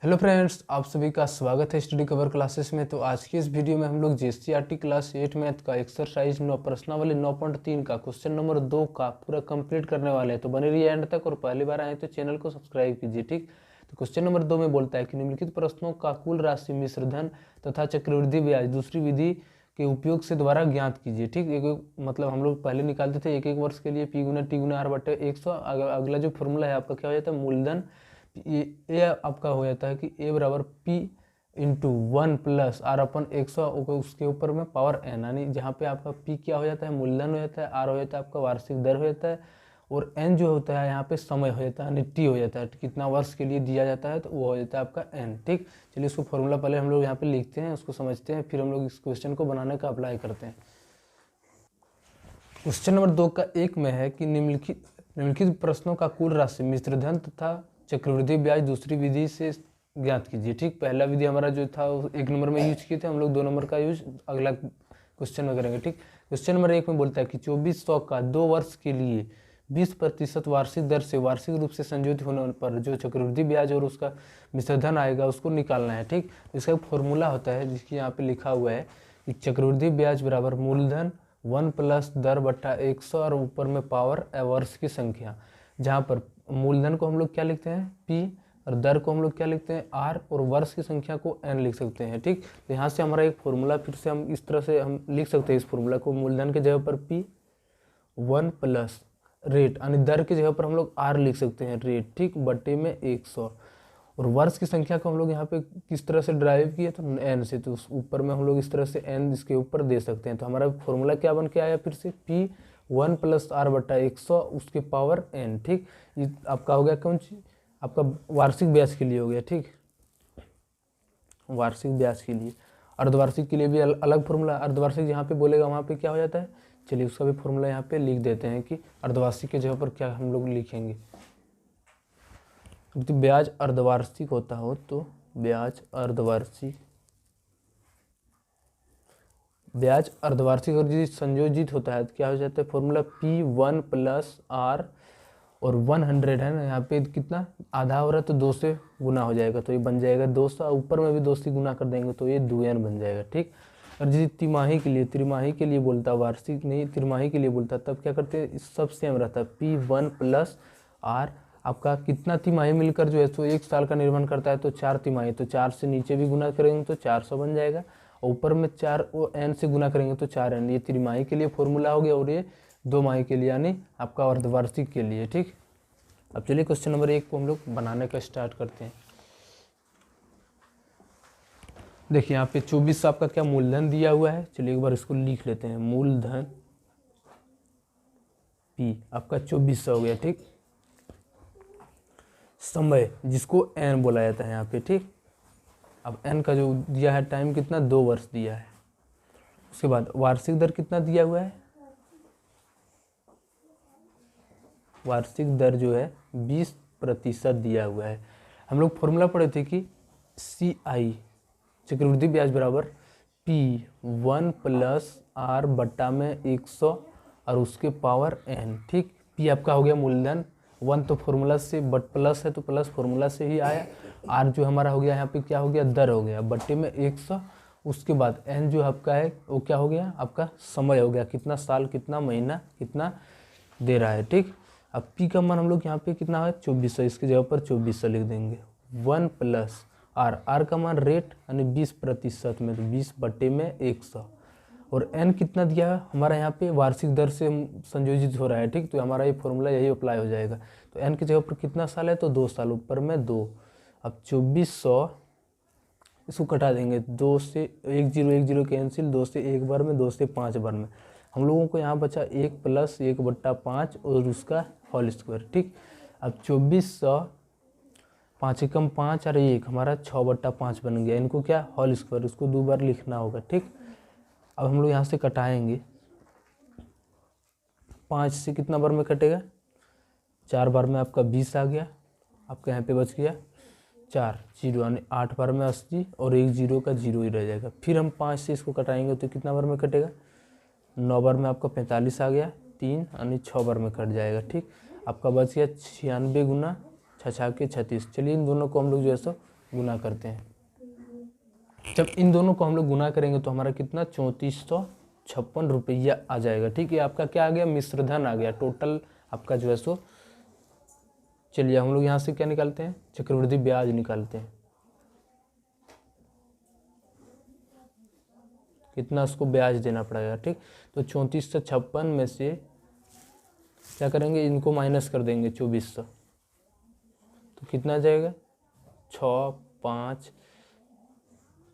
Hello friends, आप सभी का स्वागत है स्टडी कवर क्लासेस में। तो आज की इस वीडियो में हम लोग जीएसटीआरटी क्लास 8 मैथ का एक्सरसाइज 9 प्रश्नावली 9.3 का क्वेश्चन नंबर 2 का पूरा कंप्लीट करने वाले हैं। तो बने रहिए एंड तक, और पहली बार आए तो चैनल को सब्सक्राइब कीजिए। ठीक, तो क्वेश्चन नंबर 2 में बोलता है कि निम्नलिखित प्रश्नों का कुल राशि मिश्र धन तथा चक्रवृद्धि ब्याज दूसरी विधि के उपयोग से द्वारा ज्ञात कीजिए। ठीक, मतलब हम लोग पहले निकालते थे एक वर्ष के लिए P गुना T गुना R बटे 100। अगला जो फॉर्मूला है आपका क्या हो जाता है, मूलधन ये आपका हो जाता है कि ए बराबर P इंटू 1 प्लस R अपन 100, उसके ऊपर में पावर n, यानी जहाँ पे आपका P क्या हो जाता है, मूलधन हो जाता है, R हो जाता है आपका वार्षिक दर हो जाता है, और n जो होता है यहाँ पे समय हो जाता है, यानी T हो जाता है, कितना वर्ष के लिए दिया जाता है, तो वो हो जाता है आपका n। ठीक, चलिए इसको फॉर्मूला पहले हम लोग यहाँ पे लिखते हैं, उसको समझते हैं, फिर हम लोग इस क्वेश्चन को बनाने का अप्लाई करते हैं। क्वेश्चन नंबर 2 का 1 में है कि निम्नलिखित प्रश्नों का कुल राशि मिश्र धन तथा चक्रवृद्धि ब्याज दूसरी विधि से ज्ञात कीजिए। ठीक, पहला विधि हमारा जो था 1 नंबर में यूज किए थे, हम लोग 2 नंबर का यूज अगला क्वेश्चन में करेंगे। ठीक, क्वेश्चन नंबर 1 में बोलता है कि 2400 का 2 वर्ष के लिए 20% वार्षिक दर से वार्षिक रूप से संयोजित होने पर जो चक्रवृद्धि ब्याज और उसका मिश्र धन आएगा उसको निकालना है। ठीक, इसका एक फॉर्मूला होता है जिसकी यहाँ पे लिखा हुआ है कि चक्रवृद्धि ब्याज बराबर मूलधन 1 प्लस दर बट्टा 100 और ऊपर में पावर वर्ष की संख्या, जहाँ पर मूलधन को हम लोग क्या लिखते हैं P और दर को हम लोग क्या लिखते हैं R और वर्ष की संख्या को N लिख सकते हैं। ठीक, तो यहाँ से हमारा एक फॉर्मूला फिर से हम इस तरह से हम लिख सकते हैं। इस फॉर्मूला को मूलधन के जगह पर P 1 प्लस रेट, यानी दर की जगह पर हम लोग R लिख सकते हैं रेट, ठीक, बटे में 100, और वर्ष की संख्या को हम लोग यहाँ पे किस तरह से ड्राइव किए तो n से, तो उस ऊपर में हम लोग इस तरह से n इसके ऊपर दे सकते हैं। तो हमारा फॉर्मूला क्या बन के आया फिर से P 1 प्लस R बटा 100 उसके पावर n। ठीक, ये आपका हो गया कौन सी, आपका वार्षिक ब्याज के लिए हो गया। ठीक, वार्षिक ब्याज के लिए। अर्धवार्षिक के लिए भी अलग फॉर्मूला, अर्धवार्षिक जहाँ पे बोलेगा वहाँ पे क्या हो जाता है, चलिए उसका भी फॉर्मूला यहाँ पे लिख देते हैं कि अर्धवार्षिक के जगह पर क्या हम लोग लिखेंगे। यदि ब्याज अर्धवार्षिक होता हो तो ब्याज अर्धवार्षिक और यदि संयोजित होता है तो क्या हो जाता है, फॉर्मूला P1 प्लस R और 100 है ना, यहाँ पे कितना आधा हो रहा है तो 2 से गुना हो जाएगा, तो ये बन जाएगा 200, ऊपर में भी 2 से गुना कर देंगे तो ये 2n बन जाएगा। ठीक, और यदि त्रिमाही के लिए बोलता, वार्षिक नहीं त्रिमाही के लिए बोलता, तब क्या करते हैं, सब सेम रहता है P1 प्लस R। आपका कितना तिमाही मिलकर जो है तो 1 साल का निर्माण करता है, तो 4 तिमाही, तो 4 से नीचे भी गुना करेंगे तो 400 बन जाएगा, और ऊपर में 4 n से गुना करेंगे तो 4n। ये त्रिमाही के लिए फॉर्मूला हो गया, और ये 2 माही के लिए यानी आपका अर्धवार्षिक के लिए। ठीक, अब चलिए क्वेश्चन नंबर 1 को हम लोग बनाने का स्टार्ट करते हैं। देखिए यहाँ पे 24 आपका क्या मूलधन दिया हुआ है, चलिए एक बार इसको लिख लेते हैं, मूलधन P आपका 2400 हो गया। ठीक, समय जिसको n बोला जाता है यहाँ पे। ठीक, अब n का जो दिया है टाइम कितना, 2 वर्ष दिया है। उसके बाद वार्षिक दर कितना दिया हुआ है, वार्षिक दर जो है 20% दिया हुआ है। हम लोग फॉर्मूला पढ़े थे कि CI चक्रवृद्धि ब्याज बराबर P1 प्लस R बट्टा में 100 और उसके पावर n। ठीक, P आपका हो गया मूलधन, 1 तो फॉर्मूला से बट प्लस है तो प्लस फॉर्मूला से ही आया, R जो हमारा हो गया यहाँ पे क्या हो गया, दर हो गया, बट्टे में 100, उसके बाद n जो आपका है वो क्या हो गया, आपका समय हो गया, कितना साल कितना महीना कितना दे रहा है। ठीक, अब P का मान हम लोग यहाँ पे कितना है 2400, इसकी जगह पर 2400 लिख देंगे, 1 प्लस R का मान रेट यानी 20% में, तो 20 बट्टे में 100, और n कितना दिया है हमारा यहाँ पे वार्षिक दर से संयोजित हो रहा है। ठीक, तो हमारा ये फॉर्मूला यही अप्लाई हो जाएगा। तो n की जगह पर कितना साल है तो 2 साल, ऊपर में 2, अब 2400 इसको कटा देंगे, 2 से 1 0 कैंसिल, 2 से 1 बार में, 2 से 5 बार में, हम लोगों को यहाँ बचा 1 प्लस 1 बट्टा 5 और उसका होल स्क्वायर। ठीक, अब 2400 5 एकम 5 और 1 हमारा 6 बट्टा 5 बन गया, इनको क्या होल स्क्वायर, उसको 2 बार लिखना होगा। ठीक, अब हम लोग यहाँ से कटाएंगे, 5 से कितना बार में कटेगा, 4 बार में आपका 20 आ गया, आपका यहाँ पे बच गया 4 0, यानी 8 बार में 80 और 1 0 का 0 ही रह जाएगा। फिर हम 5 से इसको कटाएंगे तो कितना बार में कटेगा, 9 बार में आपका 45 आ गया, 3 यानी 6 बार में कट जाएगा। ठीक, आपका बच गया 96 गुना 6 के 36। चलिए इन दोनों को हम लोग जो है सो गुना करते हैं। जब इन दोनों को हम लोग गुना करेंगे तो हमारा कितना 3456 रुपया आ जाएगा। ठीक है, आपका क्या आ गया, मिश्रधन आ गया। टोटल आपका जो है सो, चलिए हम लोग यहाँ से क्या निकालते हैं, चक्रवृद्धि ब्याज निकालते हैं। कितना उसको ब्याज देना पड़ेगा। ठीक, तो 3456 में से क्या करेंगे, इनको माइनस कर देंगे 2400, तो कितना आ जाएगा 6 5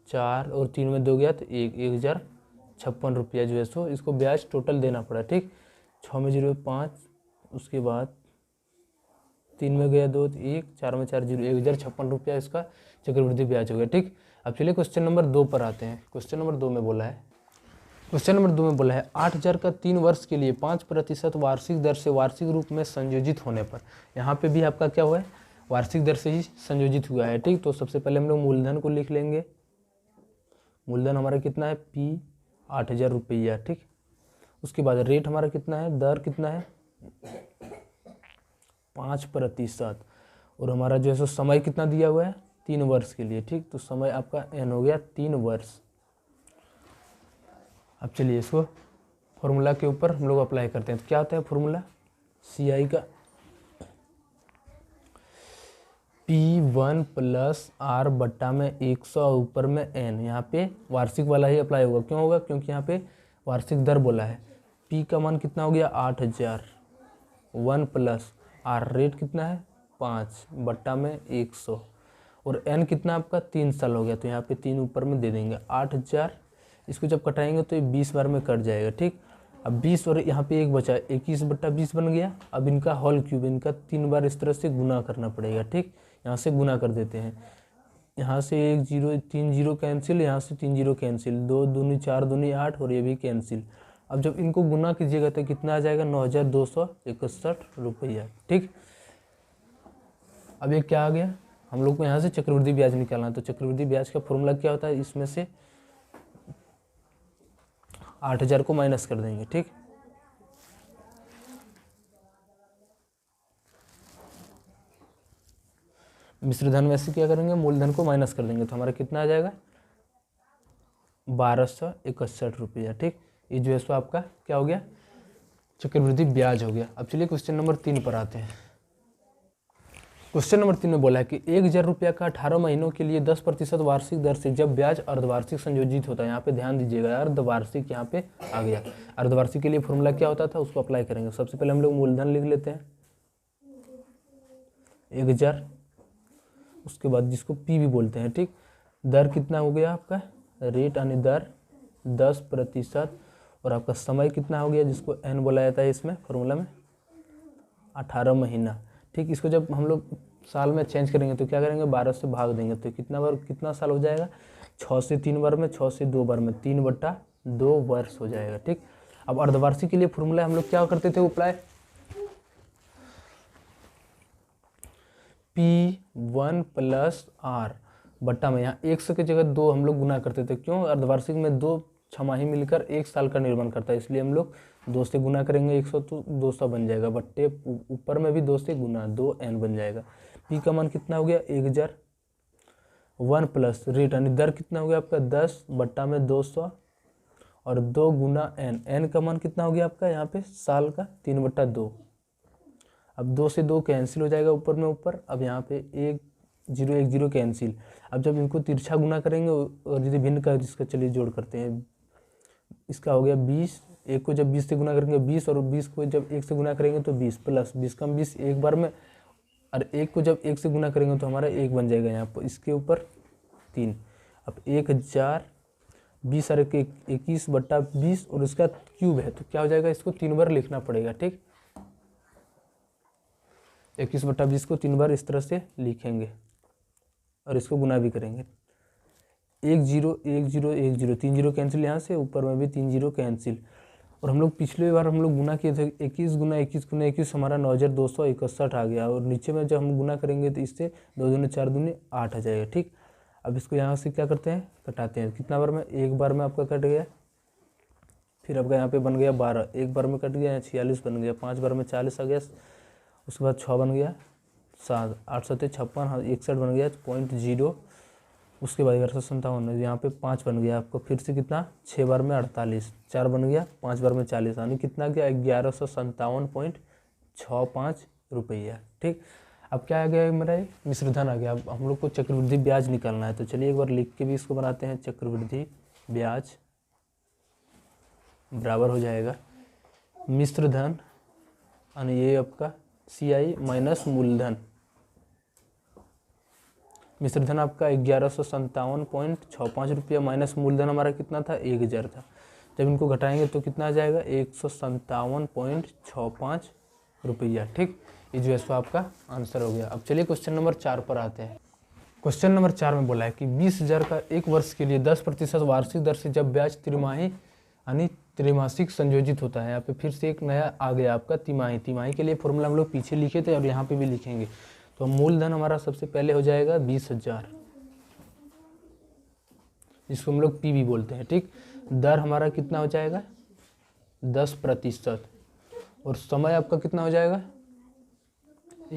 4 और 3 में 2 गया तो 1056 रुपया जो है सो इसको ब्याज टोटल देना पड़ा। ठीक, 6 में 0 5, उसके बाद 3 में गया 2 तो 1, 4 में 4 0, 1056 रुपया इसका चक्रवृद्धि ब्याज हो गया। ठीक, अब चलिए क्वेश्चन नंबर 2 पर आते हैं। क्वेश्चन नंबर 2 में बोला है, 8000 का 3 वर्ष के लिए 5% वार्षिक दर से वार्षिक रूप में संयोजित होने पर, यहाँ पे भी आपका क्या हुआ है, वार्षिक दर से ही संयोजित हुआ है। ठीक, तो सबसे पहले हम लोग मूलधन को लिख लेंगे। मूलधन हमारा कितना है, P 8000 रुपया। ठीक, उसके बाद रेट हमारा कितना है, दर कितना है 5%, और हमारा जो है सो समय कितना दिया हुआ है 3 वर्ष के लिए। ठीक, तो समय आपका n हो गया 3 वर्ष। अब चलिए इसको फॉर्मूला के ऊपर हम लोग अप्लाई करते हैं। तो क्या होता है फॉर्मूला, CI का P1 + R बट्टा में 100 ऊपर में n, यहाँ पे वार्षिक वाला ही अप्लाई होगा। क्यों होगा, क्योंकि यहाँ पे वार्षिक दर बोला है। P का मान कितना हो गया 8000, 1 + R रेट कितना है 5 बट्टा में 100, और n कितना आपका 3 साल हो गया, तो यहाँ पे 3 ऊपर में दे देंगे 8000। इसको जब कटाएंगे तो ये 20 बार में कट जाएगा। ठीक, अब 20 और यहाँ पे 1 बचा, 21/20 बन गया। अब इनका होल क्यूब, इनका 3 बार इस तरह से गुना करना पड़ेगा। ठीक, यहाँ से गुना कर देते हैं, यहाँ से 1 0 3 0 कैंसिल, यहाँ से 3 0 कैंसिल, 2 दूनी 4 दूनी 8 और ये भी कैंसिल। अब जब इनको गुना कीजिएगा तो कितना आ जाएगा 9261 रुपया। ठीक, अब ये क्या आ गया, हम लोग को यहाँ से चक्रवृद्धि ब्याज निकालना है। तो चक्रवृद्धि ब्याज का फॉर्मूला क्या होता है, इसमें से 8000 को माइनस कर देंगे। ठीक, मिश्रधन में से क्या करेंगे, मूलधन को माइनस कर देंगे, तो हमारा कितना आ जाएगा 1261 रुपया। ठीक, ये जो है सो आपका क्या हो गया, चक्रवृद्धि ब्याज हो गया। अब चलिए क्वेश्चन नंबर 3 पर आते हैं। क्वेश्चन नंबर 3 में बोला है कि 1000 रुपया का 18 महीनों के लिए 10% वार्षिक दर से जब ब्याज अर्धवार्षिक संयोजित होता है, यहाँ पे ध्यान दीजिएगा, अर्धवार्षिक यहाँ पे आ गया। अर्धवार्षिक के लिए फॉर्मूला क्या होता था, उसको अप्लाई करेंगे। सबसे पहले हम लोग मूलधन लिख लेते हैं 1000, उसके बाद जिसको P भी बोलते हैं। ठीक, दर कितना हो गया आपका, रेट यानी दर 10%, और आपका समय कितना हो गया, जिसको n बोला जाता है इसमें फॉर्मूला में 18 महीना। ठीक, इसको जब हम लोग साल में चेंज करेंगे तो क्या करेंगे, 12 से भाग देंगे, तो कितना बार कितना साल हो जाएगा, 6 से 3 बार में, 6 से 2 बार में, 3/2 वर्ष हो जाएगा। ठीक, अब अर्धवार्षिक के लिए फॉर्मूला हम लोग क्या करते थे अप्लाई, P1 + R बट्टा में, यहाँ 100 की जगह 2 हम लोग गुना करते थे। क्यों, अर्धवार्षिक में 2 छमाही मिलकर 1 साल का निर्माण करता है, इसलिए हम लोग 2 से गुना करेंगे 100 तो 200 बन जाएगा, बट्टे ऊपर में भी 2 से गुना 2n बन जाएगा। P का मान कितना हो गया 1000, 1 + रेट यानी दर कितना हो गया आपका 10 बट्टा में 200 और 2 गुना n का मान कितना हो गया आपका यहाँ पे साल का 3/2। अब 2 से 2 कैंसिल हो जाएगा ऊपर में ऊपर, अब यहाँ पे 1 0 1 0 कैंसिल। अब जब इनको तिरछा गुना करेंगे और यदि भिन्न का जिसका चलिए जोड़ करते हैं, इसका हो गया 20, एक को जब 20 से गुना करेंगे 20, और 20 को जब 1 से गुना करेंगे तो 20 + 20 कम 20 एक बार में, और 1 को जब 1 से गुना करेंगे तो हमारा 1 बन जाएगा यहाँ पर, इसके ऊपर 3। अब 1000 20 और 21/20 और इसका क्यूब है, तो क्या हो जाएगा, इसको 3 बार लिखना पड़ेगा। ठीक, 21/20 को 3 बार इस तरह से लिखेंगे और इसको गुना भी करेंगे। 1 0 1 0 1 0 3 0 कैंसिल, यहाँ से ऊपर में भी 3 0 कैंसिल। और हम लोग पिछले बार हम लोग गुना किए थे 21 गुना 21 हमारा 9261 आ गया, और नीचे में जब हम गुना करेंगे तो इससे 2 दूनी 4 दूनी 8 आ जाएगा। ठीक, अब इसको यहाँ से क्या करते हैं, कटाते हैं। कितना बार में, एक बार में आपका कट गया, फिर आपका यहाँ पे बन गया 12, एक बार में कट गया, 46 बन गया, 5 बार में 40 आ गया, उसके बाद 6 बन गया, 7, 8 7 56, हाँ 61 बन गया 0.0। उसके बाद 1157 यहाँ पे 5 बन गया आपको, फिर से कितना 6 बार में 48, 4 बन गया 5 बार में 40, यानी कितना गया 1157.65 रुपया। ठीक, अब क्या आ गया मेरा ये मिश्रधन आ गया। अब हम लोग को चक्रवृद्धि ब्याज निकालना है, तो चलिए एक बार लिख के भी इसको बनाते हैं। चक्रवृद्धि ब्याज बराबर हो जाएगा मिश्रधन, यानी ये आपका CI माइनस मूलधन। मिश्रधन आपका 1157.65 रुपया माइनस मूलधन हमारा कितना था 1000 था। जब इनको घटाएंगे तो कितना आ जाएगा 157.65 रुपया। ठीक, ये जो है सो आपका आंसर हो गया। अब चलिए क्वेश्चन नंबर 4 पर आते हैं। क्वेश्चन नंबर 4 में बोला है कि 20,000 का एक वर्ष के लिए 10% वार्षिक दर से जब ब्याज त्रिमाही यानी त्रैमासिक संयोजित होता है। यहाँ पे फिर से एक नया आ गया आपका तिमाही। तिमाही के लिए फॉर्मूला हम लोग पीछे लिखे थे और यहाँ पे भी लिखेंगे। तो मूलधन हमारा सबसे पहले हो जाएगा 20,000, जिसको हम लोग P भी बोलते हैं। ठीक, दर हमारा कितना हो जाएगा 10%, और समय आपका कितना हो जाएगा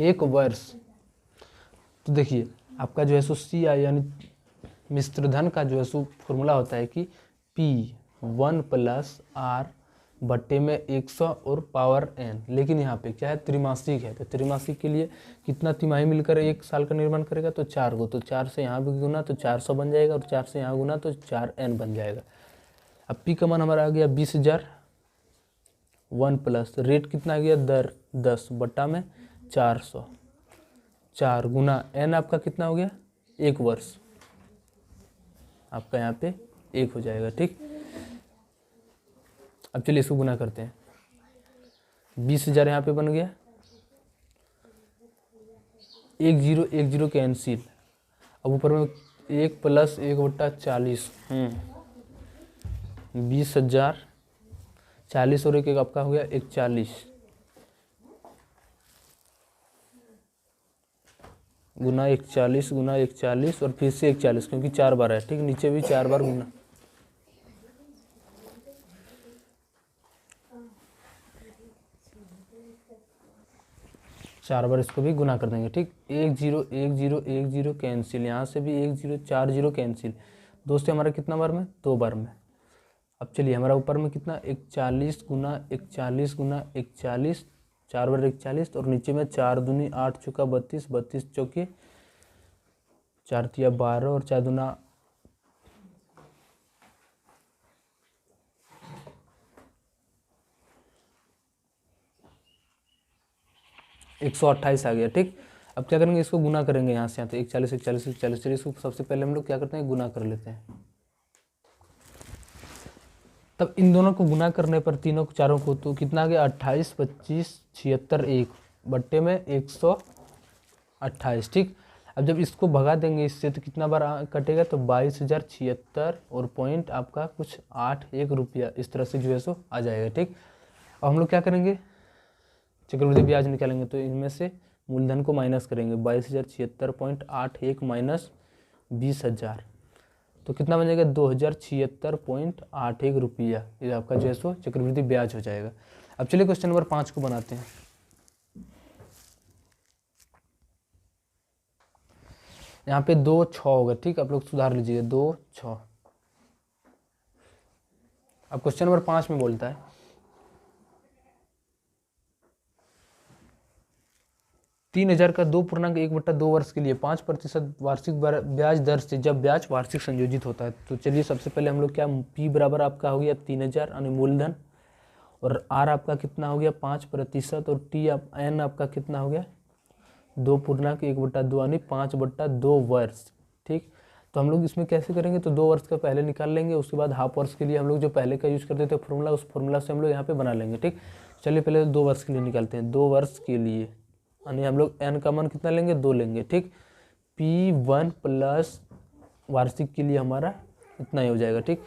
1 वर्ष। तो देखिए आपका जो है सो CI यानी मिश्रधन का जो है सो फॉर्मूला होता है कि P1 + R बट्टे में 100 और पावर n। लेकिन यहाँ पे क्या है त्रिमासिक है, तो त्रिमासिक के लिए कितना तिमाही मिलकर एक साल का निर्माण करेगा, तो 4 को, तो 4 से यहाँ भी गुना तो 400 बन जाएगा, और 4 से यहाँ गुना तो 4n बन जाएगा। अब P का मान हमारा आ गया 20,000, 1 प्लस रेट कितना आ गया दर 10 बट्टा में 400, 4 गुना n आपका कितना हो गया 1 वर्ष, आपका यहाँ पे 1 हो जाएगा। ठीक, अब चलिए इसको गुना करते हैं। 20,000 यहाँ पे बन गया, 1 0 1 0 कैंसिल, अब ऊपर में 1 + 1/40, 20,000, 40 और 1 आपका हो गया 41, गुना 41 गुना 41 और फिर से 41, क्योंकि 4 बार है। ठीक, नीचे भी 4 बार गुना, चार बार इसको भी गुना कर देंगे। ठीक, 1 0 1 0 1 0 कैंसिल, यहाँ से भी 1 0 4 0 कैंसिल, दोस्तों हमारा कितना बार में 2 बार में। अब चलिए हमारा ऊपर में कितना 41 गुना 41 गुना 41, 4 बार 41, और नीचे में 4 दूनी 8 चौका 32, 32 चौके 4 तिया 12 और 4 दूना 128 आ गया। ठीक, अब क्या करेंगे इसको गुना करेंगे यहाँ से यहाँ तो 41 41 41, चलिए इसको सबसे पहले हम लोग क्या करते हैं गुना कर लेते हैं। तब इन दोनों को गुना करने पर तीनों चारों को तो कितना आ गया 28 25 76 1 बट्टे में 128। ठीक, अब जब इसको भगा देंगे इससे तो कितना बार कटेगा, तो 22,076 और पॉइंट आपका कुछ 81 रुपया, इस तरह से जो है सो आ जाएगा। ठीक, अब हम लोग क्या करेंगे चक्रवृद्धि ब्याज निकालेंगे, तो इनमें से मूलधन को माइनस करेंगे, 22,076.81 माइनस 20,000, तो कितना बन जाएगा 2,076.81 रुपया। ये आपका जो है सो चक्रवृद्धि ब्याज हो जाएगा। अब चलिए क्वेश्चन नंबर 5 को बनाते हैं। यहाँ पे 2 6 होगा। ठीक, आप लोग सुधार लीजिएगा 2 6। अब क्वेश्चन नंबर 5 में बोलता है 3,000 का 2.1/2 वर्ष के लिए 5% वार्षिक ब्याज दर से जब ब्याज वार्षिक संयोजित होता है। तो चलिए सबसे पहले हम लोग क्या P बराबर आपका हो गया 3,000 यानी मूलधन, और R आपका कितना हो गया 5%, और N आपका कितना हो गया 2.1/2 यानी 5/2 वर्ष। ठीक, तो हम लोग इसमें कैसे करेंगे, तो 2 वर्ष का पहले निकाल लेंगे, उसके बाद हाफ वर्ष के लिए हम लोग जो पहले का यूज़ करते थे फॉर्मूला, उस फॉर्मूला से हम लोग यहाँ पे बना लेंगे। ठीक, चलिए पहले 2 वर्ष के लिए निकालते हैं। 2 वर्ष के लिए यानी हम लोग n का मान कितना लेंगे 2 लेंगे। ठीक, P1 प्लस वार्षिक के लिए हमारा इतना ही हो जाएगा। ठीक,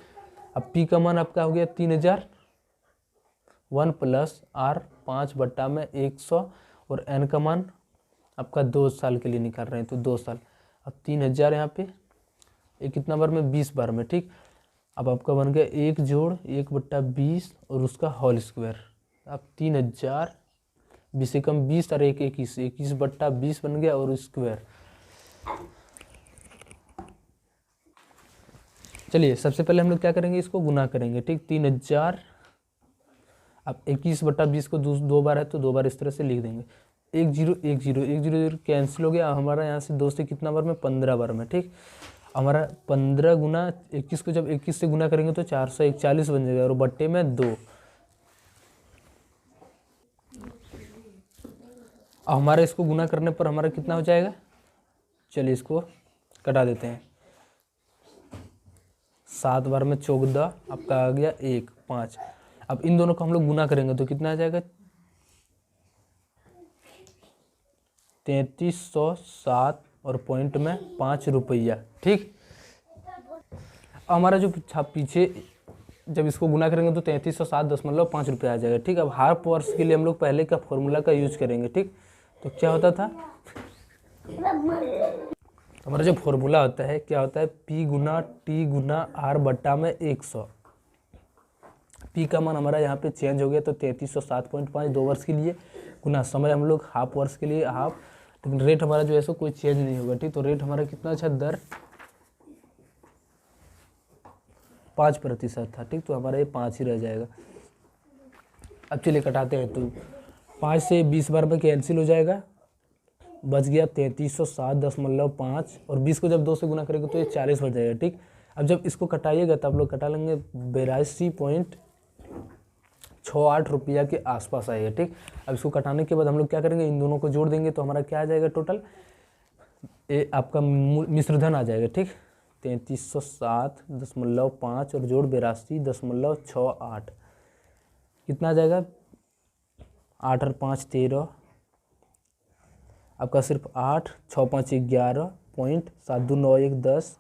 अब P का मान आपका हो गया 3,000, 1 प्लस R 5 बट्टा में 100, और n का मान आपका 2 साल के लिए निकाल रहे हैं, तो 2 साल। अब 3,000 यहाँ पे एक कितना बार में 20 बार में। ठीक, अब आपका बन गया 1 जोड़ 1/20 और उसका होल स्क्वायर। अब 3,000 20 से कम 20 और 1 21, 21/20 बन गया और स्क्वायर। चलिए सबसे पहले हम लोग क्या करेंगे, इसको गुना करेंगे, ठीक। 3000, अब 21/20 को 2 बार है तो 2 बार इस तरह से लिख देंगे। 1 0 1 0 1 0 0 कैंसिल हो गया हमारा यहाँ से 2 से कितना बार में, 15 बार में, ठीक। हमारा 15 गुना 21 को जब 21 से गुना करेंगे तो 441 बन जाएगा और बट्टे में 2। अब हमारा इसको गुना करने पर हमारा कितना हो जाएगा, चलिए इसको कटा देते हैं। 7 बार में 14 आपका आ गया 1 5। अब इन दोनों को हम लोग गुना करेंगे तो कितना आ जाएगा, 3307 और पॉइंट में 5 रुपया, ठीक। हमारा जो पीछे जब इसको गुना करेंगे तो 3307.5 रुपया आ जाएगा, ठीक। अब हाफ वर्ष के लिए हम लोग पहले का फॉर्मूला का यूज करेंगे, ठीक। तो क्या होता था, हमारा जो फॉर्मूला होता है क्या होता है, P गुना T गुना R बट्टा में 100। P का मान हमारा यहाँ पे चेंज हो गया तो 3307.5 2 वर्ष के लिए, गुना समय हम लोग हाफ वर्ष के लिए हाफ, लेकिन रेट हमारा जो है सो कोई चेंज नहीं होगा, ठीक। तो रेट हमारा कितना अच्छा, दर 5% था, ठीक। तो हमारा ये 5 ही रह जाएगा। अब चलिए कटाते हैं, तो 5 से 20 बार में कैंसिल हो जाएगा, बच गया 3307.5 और 20 को जब 2 से गुना करेंगे तो ये 40 बच जाएगा, ठीक। अब जब इसको कटाइएगा तो आप लोग कटा लेंगे 82.68 रुपया के आसपास आएगा, ठीक। अब इसको कटाने के बाद हम लोग क्या करेंगे, इन दोनों को जोड़ देंगे तो हमारा क्या आ जाएगा, टोटल ये आपका मिश्रधन आ जाएगा, ठीक। 3307.5 और जोड़ 82.68 कितना आ जाएगा, 8 और 5 13, आपका सिर्फ 8 6 5 11 पॉइंट 7 2 9 1 10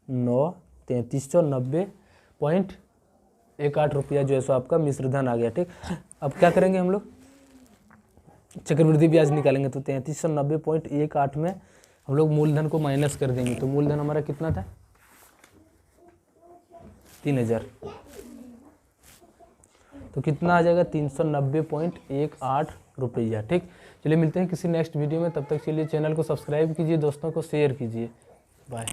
9 3390.18 रुपया जो है सो आपका मिश्रधन आ गया, ठीक। अब क्या करेंगे हम लोग, चक्रवृद्धि ब्याज निकालेंगे तो 3390.18 में हम लोग मूलधन को माइनस कर देंगे तो मूलधन हमारा कितना था, 3000। तो कितना आ जाएगा, 390.18 रुपया, ठीक। चलिए मिलते हैं किसी नेक्स्ट वीडियो में, तब तक चलिए चैनल को सब्सक्राइब कीजिए, दोस्तों को शेयर कीजिए, बाय।